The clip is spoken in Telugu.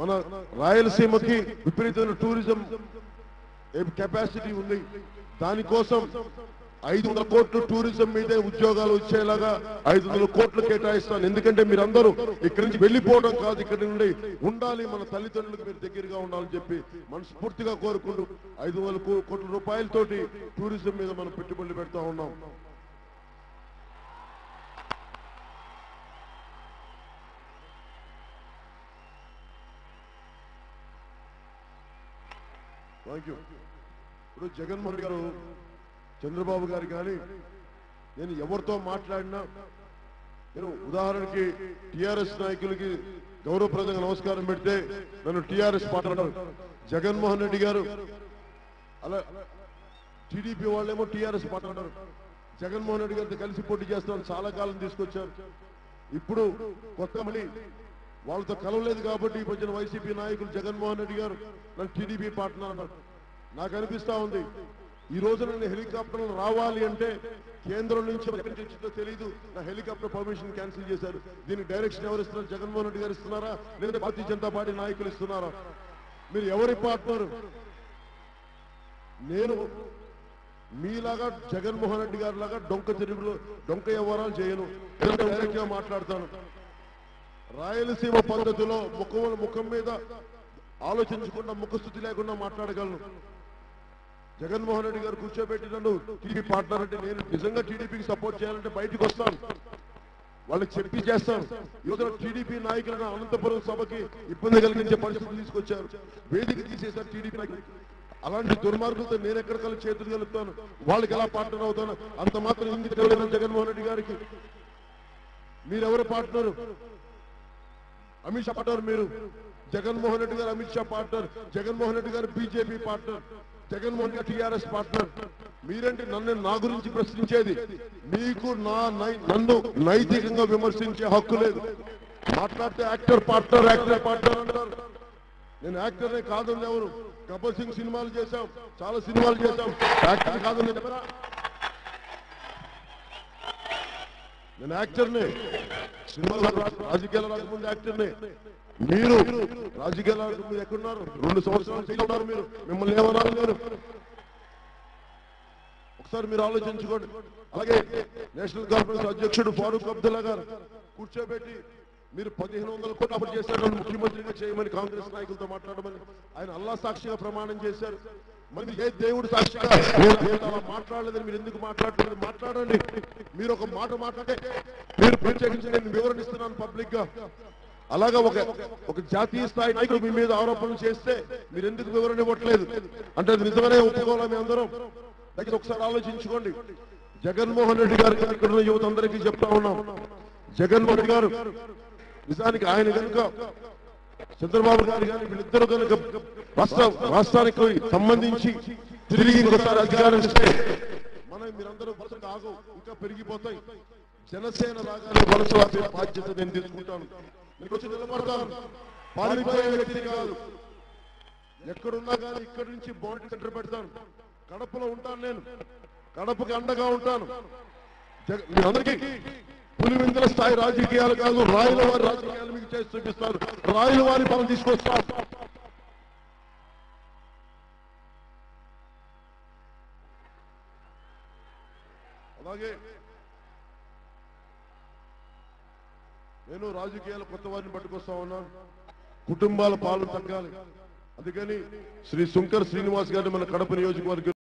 మన రాయలసీమకి విపరీతమైన టూరిజం కెపాసిటీ ఉంది. దానికోసం 500 కోట్లు టూరిజం మీదే ఉద్యోగాలు వచ్చేలాగా 500 కోట్లు కేటాయిస్తాను. ఎందుకంటే మీరందరూ ఇక్కడి నుంచి వెళ్ళిపోవడం కాదు, ఇక్కడి నుండి ఉండాలి, మన తల్లిదండ్రులకు మీరు దగ్గరగా ఉండాలని చెప్పి మనస్ఫూర్తిగా కోరుకుంటూ 500 కోట్ల రూపాయలతోటి టూరిజం మీద మనం పెట్టుబడులు పెడతా ఉన్నాం. Thank you. ఇప్పుడు జగన్మోహన్ గారు, చంద్రబాబు గారు కానీ నేను ఎవరితో మాట్లాడినా, నేను ఉదాహరణకి టిఆర్ఎస్ నాయకులకి గౌరవప్రదంగా నమస్కారం పెడితే నన్ను టిఆర్ఎస్ పార్టీ అంటారు. జగన్మోహన్ రెడ్డి గారు అలా టీడీపీ వాళ్ళేమో టిఆర్ఎస్ పార్టీ అంటారు. జగన్మోహన్ రెడ్డి గారితో కలిసి పోటీ చేస్తామని చాలా కాలం తీసుకొచ్చారు. ఇప్పుడు కొత్త మళ్ళీ వాళ్ళతో కలవలేదు కాబట్టి వచ్చిన వైసీపీ నాయకులు జగన్మోహన్ రెడ్డి గారు నన్ను టీడీపీ పార్ట్నర్ అన్నారు. నాకు అనిపిస్తా ఉంది, ఈ రోజు నేను హెలికాప్టర్లు రావాలి అంటే కేంద్రం నుంచి ఎక్కడి నుంచి వచ్చిందో తెలియదు, నా హెలికాప్టర్ పర్మిషన్ క్యాన్సిల్ చేశారు. దీనికి డైరెక్షన్ ఎవరు ఇస్తున్నారు? జగన్మోహన్ రెడ్డి గారు ఇస్తున్నారా, లేదా భారతీయ జనతా పార్టీ నాయకులు ఇస్తున్నారా? మీరు ఎవరి పార్ట్నర్? నేను మీలాగా జగన్మోహన్ రెడ్డి గారి లాగా డొంక తిరుగులు డొంక వ్యవహారాలు చేయను, డైరెక్ట్ గా మాట్లాడతాను. రాయలసీమ పద్ధతిలో ముఖం మీద ఆలోచించకుండా ముఖస్థుతి లేకుండా మాట్లాడగలను. జగన్మోహన్ రెడ్డి గారు కూర్చోబెట్టి నన్ను టీడీపీ పార్ట్నర్ అంటే నేను నిజంగా టీడీపీకి సపోర్ట్ చేయాలంటే బయటకు వస్తాను, వాళ్ళకి చెప్పి చేస్తాను. ఈరోజు టీడీపీ నాయకులను అనంతపురం సభకి ఇబ్బంది కలిగించే పరిస్థితులు తీసుకొచ్చారు, వేదిక తీసేశారు టీడీపీ నాయకులు. అలాంటి దుర్మార్గులతో నేను ఎక్కడికల్లా చేతులు కలుపుతాను, వాళ్ళకి ఎలా పార్ట్నర్ అవుతాను? అంత మాత్రం ఇంగిత లేదు జగన్మోహన్ రెడ్డి గారికి. మీరెవరు పార్ట్నరు? అమిత్ షా పార్ట్నర్ మీరు. జగన్మోహన్ రెడ్డి గారు అమిత్ షా పార్ట్నర్, జగన్మోహన్ రెడ్డి గారు బీజేపీ పార్ట్నర్, జగన్మోహన్ గారు టీఆర్ఎస్ పార్ట్నర్. మీరంటే నా గురించి ప్రశ్నించేది, మీకు నన్ను నైతికంగా విమర్శించే హక్కు లేదు. మాట్లాడితే యాక్టర్ పార్ట్నర్ అంటారు. నేను యాక్టర్నే కాదని ఎవరు? గబ్బర్ సింగ్ సినిమాలు చేశాం, చాలా సినిమాలు చేశాం, యాక్టర్ కాదని చెప్పరా? నేను యాక్టర్నే, సినిమాలు రాజకీయాలు రాకముందు యాక్టర్నే. మీరు రాజకీయాలు మీరు ఎక్కడున్నారు? 2 సంవత్సరాలు ఉన్నారు మీరు, మిమ్మల్ని ఏమన్నారు? నేను ఒకసారి మీరు ఆలోచించుకోండి. అలాగే నేషనల్ కాన్ఫరెన్స్ అధ్యక్షుడు ఫారూక్ అబ్దుల్లా గారు కూర్చోబెట్టి మీరు 1500 కోట్లు అప్పుడు చేశారు, ముఖ్యమంత్రిగా చేయమని కాంగ్రెస్ నాయకులతో మాట్లాడమని ఆయన అల్లా సాక్షిగా ప్రమాణం చేశారు. మరి ఏ దేవుడు సాక్షిగా అలా మాట్లాడలేదని మీరు ఎందుకు మాట్లాడలేదు? మాట్లాడండి. మీరు ఒక మాట మాట్లాడే మీరు ప్రత్యేకించి నేను వివరణ ఇస్తున్నాను పబ్లిక్ గా. అలాగా ఒక జాతీయ స్థాయి నాయకుడు మీ మీద ఆరోపణలు చేస్తే మీరు ఎందుకు వివరణ ఇవ్వట్లేదు? అంటే అది నిజమనే ఒప్పుకోవాలి మీ అందరం. దయచేసి ఒకసారి ఆలోచించుకోండి. జగన్మోహన్ రెడ్డి గారికి ఇక్కడ యువత అందరికీ చెప్తా ఉన్నాం, జగన్మోహన్ రెడ్డి గారు నిజానికి ఆయన కనుక చంద్రబాబు గారు కానీ వీళ్ళిద్దరూ కనుక రాష్ట్రానికి సంబంధించి తిరిగి ఇంకోసారి అధికారం ఇస్తే మీరందరూ వలసకు ఆగు ఇంకా పెరిగిపోతాయి. జనసేన రాగానే వలస బాధ్యత నేను తీసుకుంటాను, మీకు వచ్చి నిలబడతాను. పారిపోయే వ్యక్తి కాదు, ఎక్కడున్నా కానీ ఇక్కడి నుంచి బాండ్ సెంటర్ పెడతాను. కడపలో ఉంటాను, నేను కడపకి అండగా ఉంటాను. మీరందరికీ పులివెందుల స్థాయి రాజకీయాలు కాదు, రాయల వారి రాజకీయాలు మీకు చేసి చూపిస్తారు. రాయల వారి పనులు తీసుకొస్తాం. అలాగే నేను రాజకీయాలు కొత్త వారిని పట్టుకొస్తా ఉన్నాను. కుటుంబాల పాలన తగ్గాలి. అందుకని శ్రీ శంకర్ శ్రీనివాస్ గారిని మన కడప నియోజకవర్గం